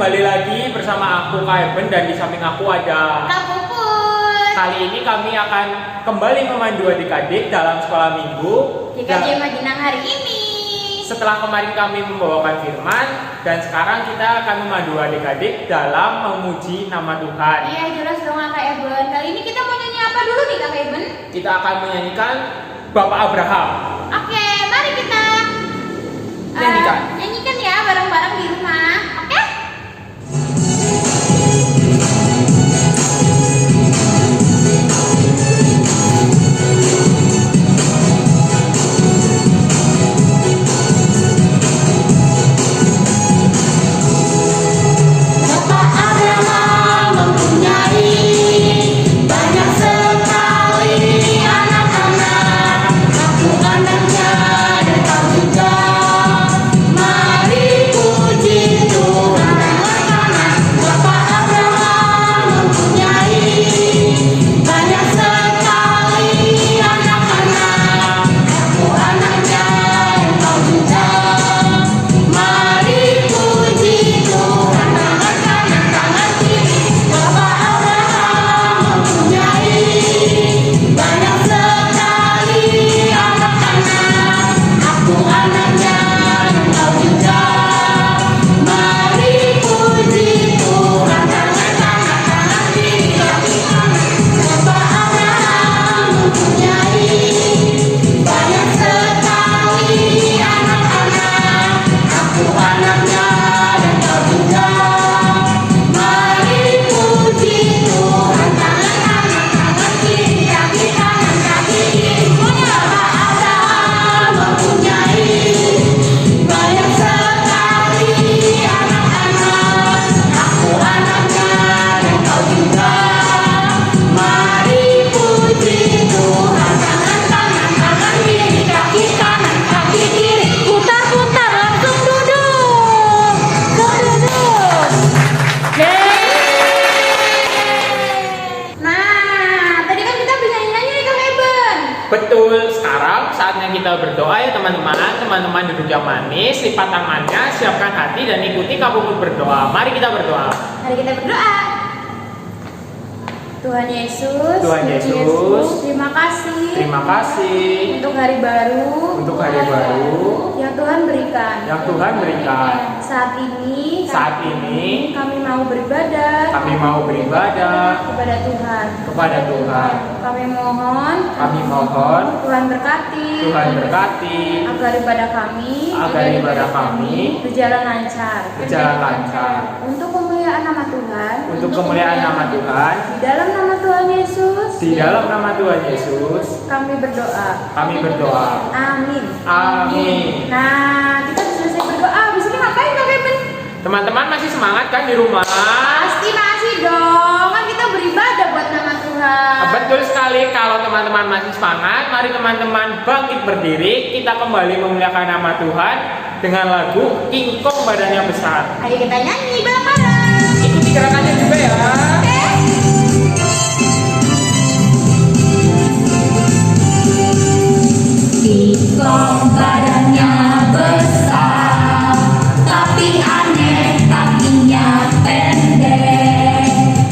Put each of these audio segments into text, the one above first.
kembali lagi bersama aku Kak Eben dan di samping aku ada Kak Puput. Kali ini kami akan kembali memandu adik-adik dalam sekolah minggu Di KJ Madinah hari ini. Setelah kemarin kami membawakan firman dan sekarang kita akan memandu adik-adik dalam memuji nama Tuhan. Iya jelas dong Kak Eben. Kali ini kita mau nyanyi apa dulu nih Kak Eben? Kita akan menyanyikan Bapak Abraham. Oke, mari kita nyanyikan ya bareng-bareng di rumah. Oke? Betul, sekarang saatnya kita berdoa ya teman-teman. Teman-teman duduk yang manis, lipat tangannya, siapkan hati dan ikuti Kak Puput berdoa. Mari kita berdoa. Mari kita berdoa. Tuhan Yesus, terima kasih untuk hari baru yang Tuhan berikan. Saat ini kami mau beribadah kepada Tuhan. Kami mohon Tuhan berkati agar ibadah kami berjalan lancar. Untuk kemuliaan nama Tuhan. Di dalam nama Tuhan Yesus. Kami berdoa. Amin. Nah, kita sudah selesai berdoa. Habis ini ngapain Kak Eben? Teman-teman masih semangat kan di rumah? Pasti masih dong. Kan kita beribadah buat nama Tuhan. Betul sekali. Kalau teman-teman masih semangat, mari teman-teman bangkit berdiri. Kita kembali memuliakan nama Tuhan dengan lagu Kingkong Badannya Besar. Ayo kita nyanyi bareng-bareng. Ikuti gerakannya juga ya. Kingkong badannya besar, tapi aneh kakinya pendek.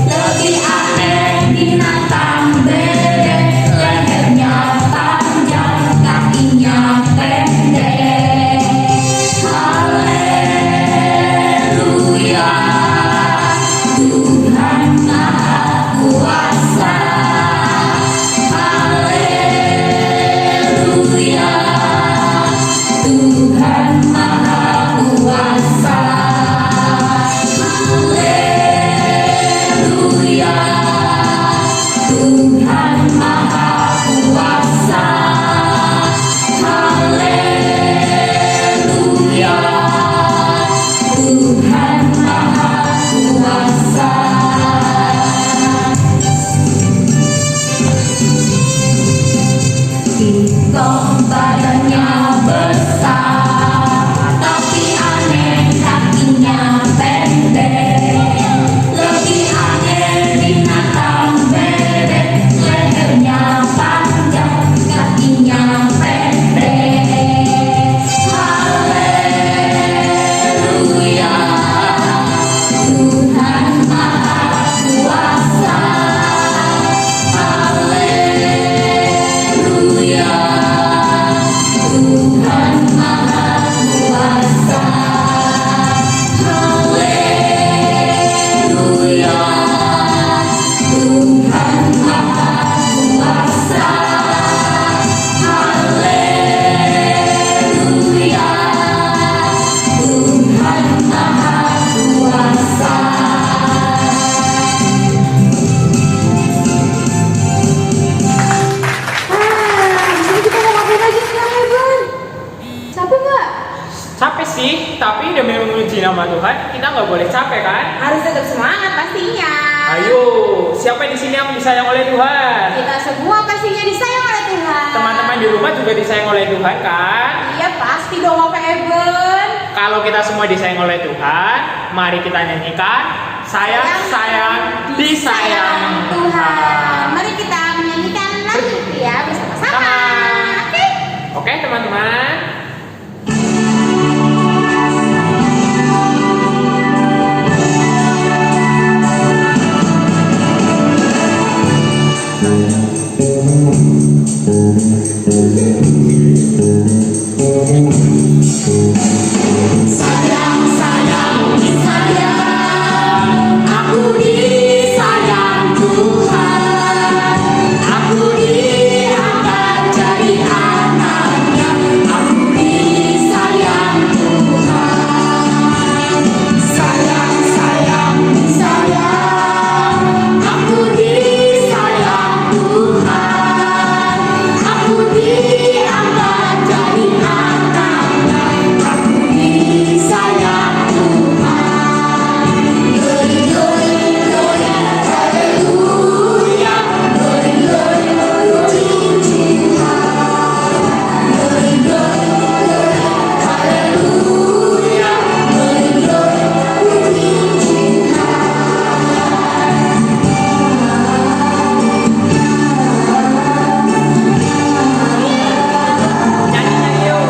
Lebih aneh binatang bebek, lehernya panjang, kakinya pendek. Haleluya, Tuhan Maha Kuasa. Haleluya, Tuhan Maha Kuasa. Haleluya, Tuhan Maha Kuasa. Haleluya, Tuhan Maha Kuasa. Kingkong badannya besar, tapi aneh kakinya pendek. Lebih aneh binatang bebek, lehernya panjang, kakinya pendek. Haleluya, Masih, tapi demi memuji nama Tuhan, kita nggak boleh capek kan? Harus tetap semangat pastinya. Ayo, siapa di sini yang disayang oleh Tuhan? Kita semua pastinya disayang oleh Tuhan. Teman-teman di rumah juga disayang oleh Tuhan kan? Iya pasti dong Bapak Eben. Kalau kita semua disayang oleh Tuhan, mari kita nyanyikan sayang disayang Tuhan. Mari kita menyanyikan lagu itu ya bersama-sama. Oke? Oke teman-teman. Sayang, sayang, disayang. Aku disayang Tuhan. Aku diangkat jadi anaknya. Aku disayang Tuhan. Sayang, sayang, disayang. Aku disayang Tuhan. Aku diangkat jadi anaknya. Aku disayang Tuhan. Glory, glory, glory, haleluya. Glory, glory, glory, Tuhan. Glory, glory, glory, haleluya. Glory, glory, glory, Nyanyi-nyanyi yuk.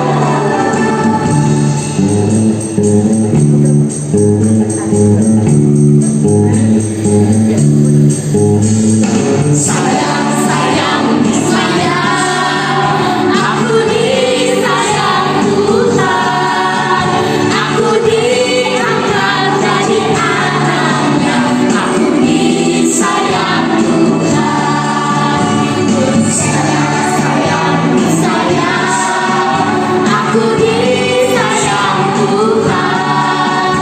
Sayang, sayang, disayang. Aku disayang Tuhan. Aku diangkat jadi anaknya. Aku disayang Tuhan. Sayang, sayang, disayang. Aku disayang Tuhan.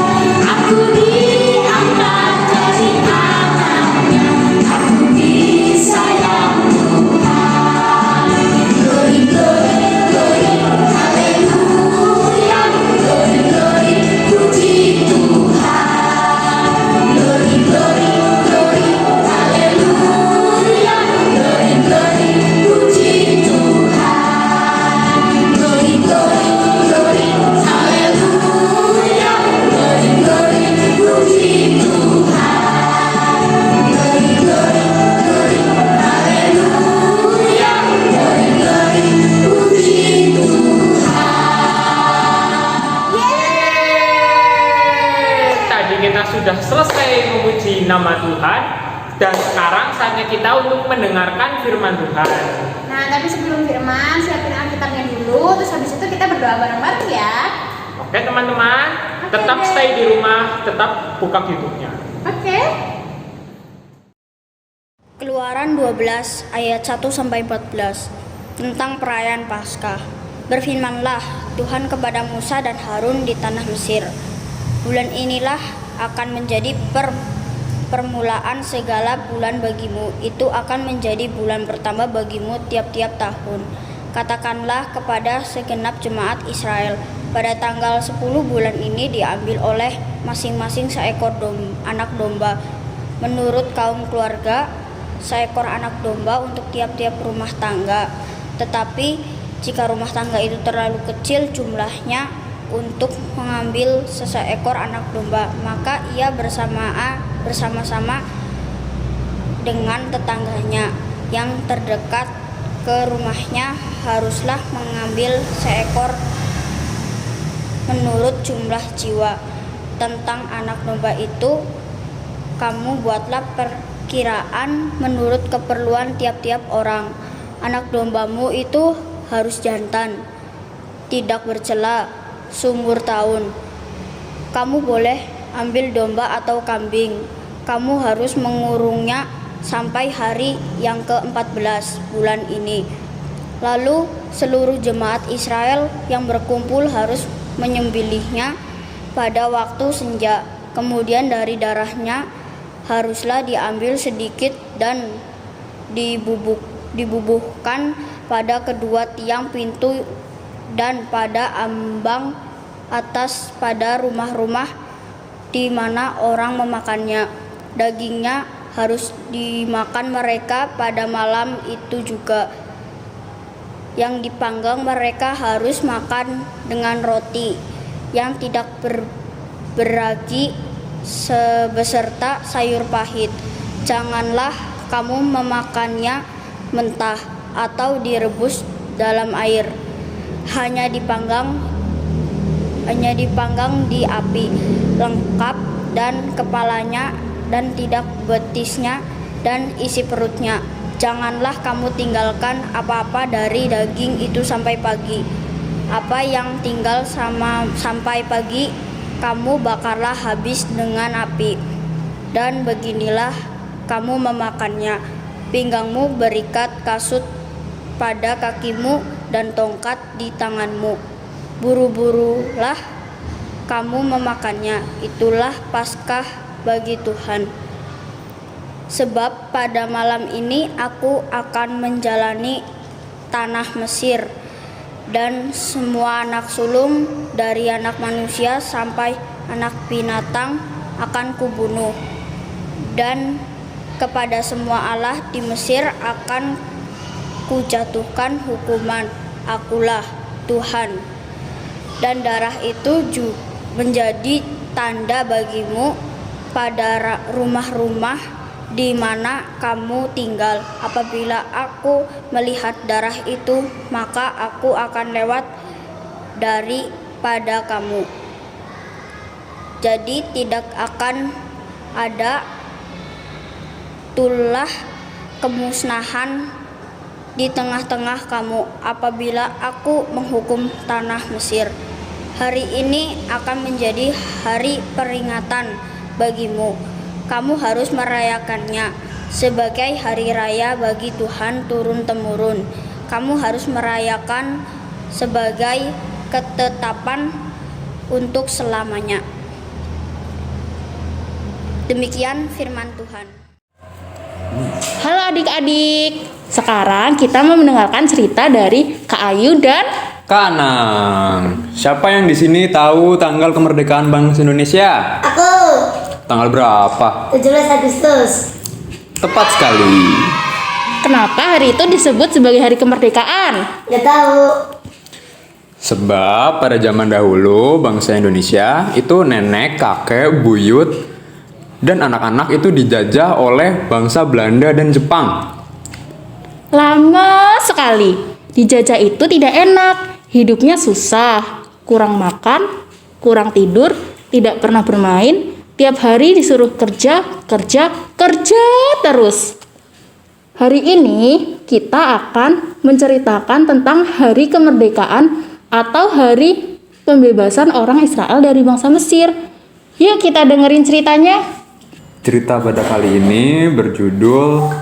Aku diangkat jadi anaknya. Aku disayang Tuhan. Glory, glory, glory, haleluya. Glory, glory, puji Tuhan. Glory, glory, glory, haleluya. Glory, glory, puji Tuhan. Glory, glory, glory, haleluya. Glory, glory, puji Tuhan. Glory, glory, glory, haleluya. Glory, glory, puji Tuhan. Yeay! Tadi kita sudah selesai memuji nama Tuhan dan sekarang saatnya kita untuk mendengarkan firman Tuhan. Nah, tapi sebelum firman, siapin Alkitabnya dulu. Terus habis itu kita berdoa bareng-bareng ya. Oke teman-teman, tetap Oke. stay di rumah, tetap buka YouTube-nya. Oke? Keluaran 12 ayat 1 sampai 14 tentang perayaan Paskah. Berfirmanlah Tuhan kepada Musa dan Harun di tanah Mesir. Bulan inilah akan menjadi permulaan segala bulan bagimu. Itu akan menjadi bulan pertama bagimu tiap-tiap tahun. Katakanlah kepada segenap jemaat Israel, pada tanggal 10 bulan ini diambil oleh masing-masing seekor anak domba. Menurut kaum keluarga, seekor anak domba untuk tiap-tiap rumah tangga. Tetapi jika rumah tangga itu terlalu kecil jumlahnya untuk mengambil seekor anak domba, maka ia bersama-sama dengan tetangganya yang terdekat ke rumahnya haruslah mengambil seekor menurut jumlah jiwa. Tentang anak domba itu, kamu buatlah perkiraan menurut keperluan tiap-tiap orang. Anak dombamu itu harus jantan, tidak bercela, seumur tahun. Kamu boleh ambil domba atau kambing. Kamu harus mengurungnya sampai hari yang ke-14 bulan ini. Lalu seluruh jemaat Israel yang berkumpul harus menyembelihnya pada waktu senja. Kemudian dari darahnya haruslah diambil sedikit dan dibubuhkan pada kedua tiang pintu dan pada ambang atas pada rumah-rumah di mana orang memakannya. Dagingnya harus dimakan mereka pada malam itu juga. Yang dipanggang mereka harus makan dengan roti yang tidak beragi beserta sayur pahit. Janganlah kamu memakannya mentah atau direbus dalam air. Hanya dipanggang di api, lengkap dan kepalanya dan tidak betisnya dan isi perutnya. Janganlah kamu tinggalkan apa-apa dari daging itu sampai pagi. Apa yang tinggal sampai pagi, kamu bakarlah habis dengan api. Dan beginilah kamu memakannya. Pinggangmu berikat kasut pada kakimu dan tongkat di tanganmu. Buru-burulah kamu memakannya. Itulah Paskah bagi Tuhan. Sebab pada malam ini aku akan menjalani tanah Mesir, dan semua anak sulung dari anak manusia sampai anak binatang akan kubunuh. Dan kepada semua Allah di Mesir akan kujatuhkan hukuman. Akulah Tuhan. Dan darah itu menjadi tanda bagimu pada rumah-rumah di mana kamu tinggal. Apabila aku melihat darah itu, maka aku akan lewat daripada kamu. Jadi tidak akan ada tulah kemusnahan di tengah-tengah kamu apabila aku menghukum tanah Mesir. Hari ini akan menjadi hari peringatan bagimu. Kamu harus merayakannya sebagai hari raya bagi Tuhan turun-temurun. Kamu harus merayakan sebagai ketetapan untuk selamanya. Demikian firman Tuhan. Halo adik-adik, sekarang kita mau mendengarkan cerita dari Kak Ayu dan Kak Anang. Siapa yang di sini tahu tanggal kemerdekaan Bangsa Indonesia? Aku Tanggal berapa? 17 Agustus. Tepat sekali. kenapa hari itu disebut sebagai hari kemerdekaan? Gak tahu. Sebab pada zaman dahulu bangsa Indonesia itu nenek, kakek, buyut, dan anak-anak itu dijajah oleh bangsa Belanda dan Jepang. Lama sekali. Dijajah itu tidak enak, hidupnya susah, kurang makan, kurang tidur, tidak pernah bermain, tiap hari disuruh kerja terus. Hari ini kita akan menceritakan tentang hari kemerdekaan atau hari pembebasan orang Israel dari bangsa Mesir. Yuk kita dengerin ceritanya. Cerita pada kali ini berjudul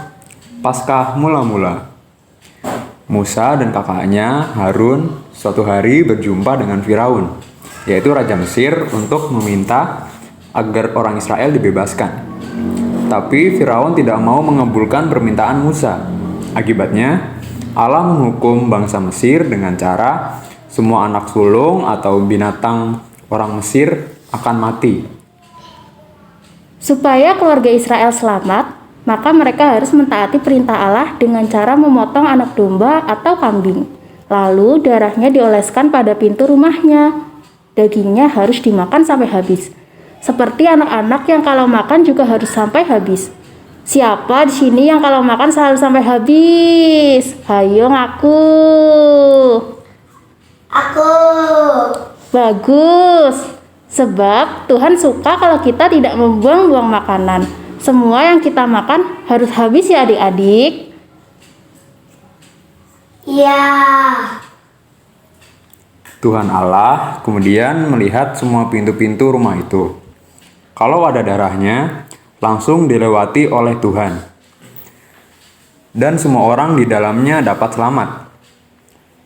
Paskah Mula-Mula. Musa dan kakaknya Harun suatu hari berjumpa dengan Firaun, yaitu Raja Mesir, untuk meminta agar orang Israel dibebaskan. Tapi Firaun tidak mau mengabulkan permintaan Musa. Akibatnya, Allah menghukum bangsa Mesir dengan cara semua anak sulung atau binatang orang Mesir akan mati. Supaya keluarga Israel selamat, maka mereka harus mentaati perintah Allah dengan cara memotong anak domba atau kambing. Lalu darahnya dioleskan pada pintu rumahnya. Dagingnya harus dimakan sampai habis. Seperti anak-anak yang kalau makan juga harus sampai habis. Siapa di sini yang kalau makan selalu sampai habis? Hayo ngaku. Aku. Bagus. Sebab Tuhan suka kalau kita tidak membuang-buang makanan. Semua yang kita makan harus habis ya adik-adik. Ya. Tuhan Allah kemudian melihat semua pintu-pintu rumah itu. Kalau ada darahnya, langsung dilewati oleh Tuhan. Dan semua orang di dalamnya dapat selamat.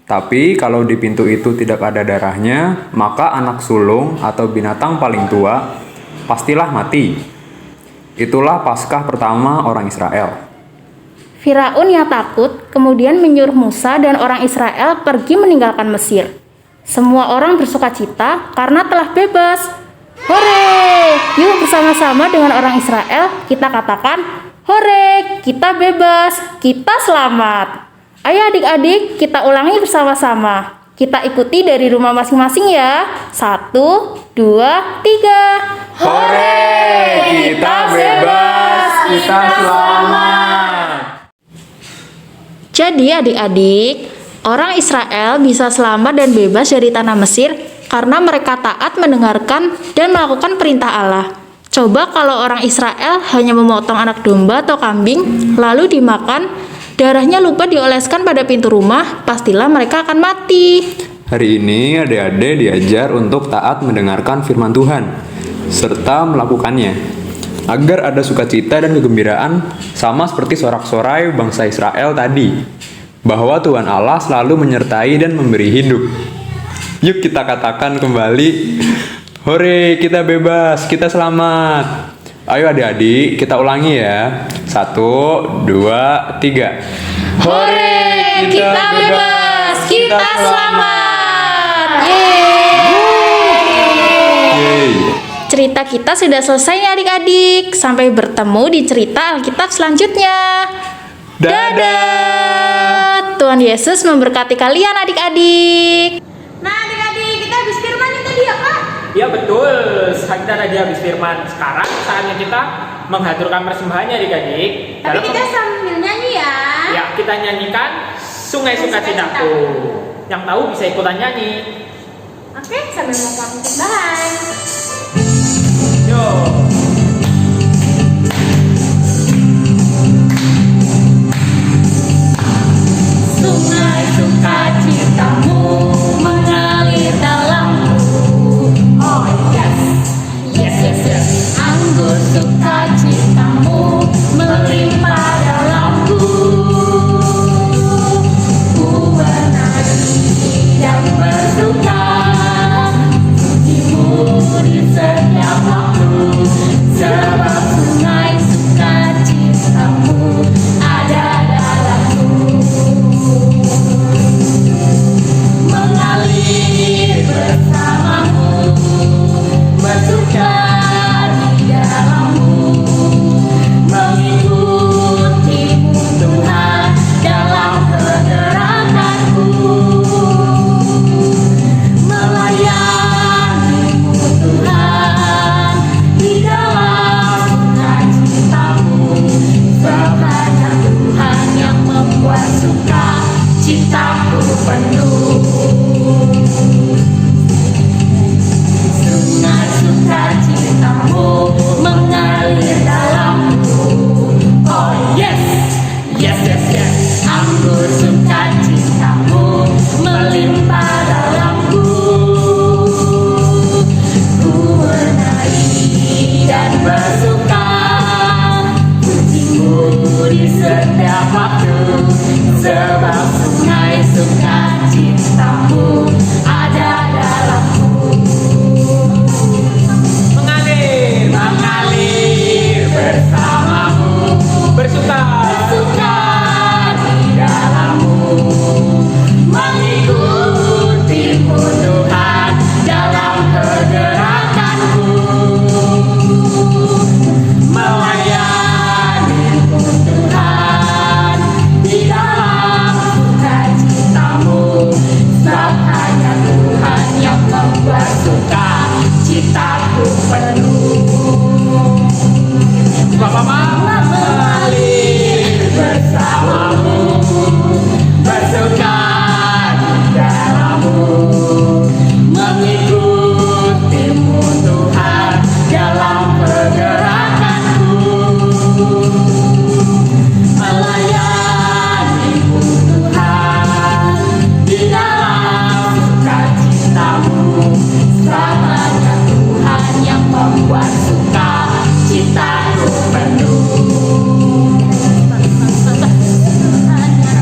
Tapi kalau di pintu itu tidak ada darahnya, maka anak sulung atau binatang paling tua pastilah mati. Itulah Paskah pertama orang Israel. Firaun yang takut kemudian menyuruh Musa dan orang Israel pergi meninggalkan Mesir. Semua orang bersukacita karena telah bebas. Hore! Yuk bersama-sama dengan orang Israel kita katakan, hore! Kita bebas, kita selamat. Ayo adik-adik, kita ulangi bersama-sama. Kita ikuti dari rumah masing-masing ya. 1, 2, 3. Hore! Kita bebas, kita selamat. Jadi adik-adik, orang Israel bisa selamat dan bebas dari tanah Mesir karena mereka taat mendengarkan dan melakukan perintah Allah. Coba kalau orang Israel hanya memotong anak domba atau kambing lalu dimakan, darahnya lupa dioleskan pada pintu rumah, pastilah mereka akan mati. Hari ini adik-adik diajar untuk taat mendengarkan firman Tuhan serta melakukannya agar ada sukacita dan kegembiraan sama seperti sorak-sorai bangsa Israel tadi, bahwa Tuhan Allah selalu menyertai dan memberi hidup. Yuk kita katakan kembali, hore kita bebas, kita selamat. Ayo adik-adik kita ulangi ya. 1, 2, 3. Hore, kita bebas, kita selamat. Yeay. Cerita kita sudah selesai ya adik-adik. Sampai bertemu di cerita Alkitab selanjutnya. Dadah. Tuhan Yesus memberkati kalian adik-adik. Nah adik-adik, kita habis firman itu dia Kak. Ya betul, kita tadi habis firman. Sekarang saatnya kita menghaturkan persembahannya adik-adik. Tapi kita sambil nyanyi ya. Ya, kita nyanyikan Sungai Sukacitaku. Yang tahu bisa ikutan nyanyi. Oke, sambil memotong persembahan. Yo. Sungai sukacitamu mengalir dalamku. Oh yes, yes yes yes. Anggur sukacitamu melimpah dalamku. Ku menari dan bersuka, pujimu di setiap waktu, sebab sungai sukacitamu ada dalamku. Mengalir bersamamu, bersuka di dalammu, mengikutimu Tuhan dalam pergerakanku, melayanimu Tuhan di dalam sukacitamu, sebab hanya Tuhan yang membuat sukacitaku penuh. Sungai sukacitamu mengalir dalamku. Oh yes, yes yes yes. Anggur sukacitamu melimpah dalamku. Ku menari dan bersuka, pujimu di setiap waktu, sebab sungai sukacitamu ada dalamku. Mengalir, mengalir bersamamu, bersuka, Bersuka di dalammu, mengikutimu Tuhan dalam pergerakanku, melayanimu Tuhan di dalam sukacitamu, sebab hanya Tuhan yang membuat sukacitaku penuh. Bapak-bapak, Mengalir bersamamu, bersuka di dalammu, mengikutimu Tuhan dalam pergerakanku, melayanimu Tuhan di dalam sukacitamu, sebab hanya Tuhan yang membuat sukacitaku penuh.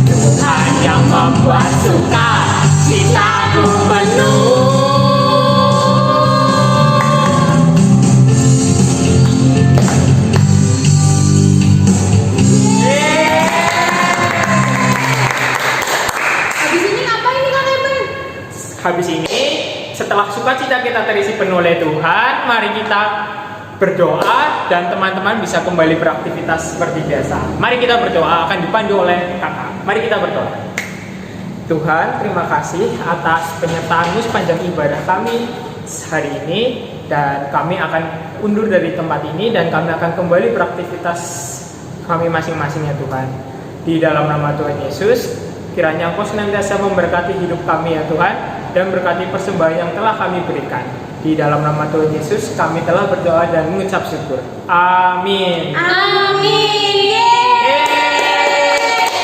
Tuhan yang membuat sukacitaku penuh. Habis ini ngapain nih Kak Eben? habis ini setelah sukacita kita terisi penuh oleh Tuhan, mari kita berdoa dan teman-teman bisa kembali beraktivitas seperti biasa. Mari kita berdoa, akan dipandu oleh kakak. Mari kita berdoa. Tuhan, terima kasih atas penyertaan-Mu sepanjang ibadah kami hari ini, dan kami akan undur dari tempat ini dan kami akan kembali beraktivitas kami masing-masing ya Tuhan. Di dalam nama Tuhan Yesus, kiranya Engkau senantiasa memberkati hidup kami ya Tuhan, dan berkati persembahan yang telah kami berikan. Di dalam nama Tuhan Yesus kami telah berdoa dan mengucap syukur. Amin. Amin.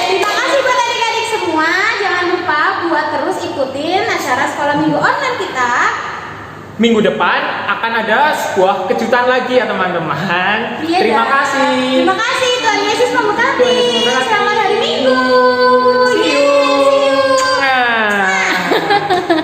Terima kasih buat adik-adik semua. Jangan lupa buat terus ikutin acara sekolah minggu online kita. Minggu depan akan ada sebuah kejutan lagi ya teman-teman. Iya, Terima kasih. Terima kasih. Tuhan Yesus memberkati. Tuhan Yesus memberkati. Selamat hari Minggu. See you. Yeay, see you. Nah.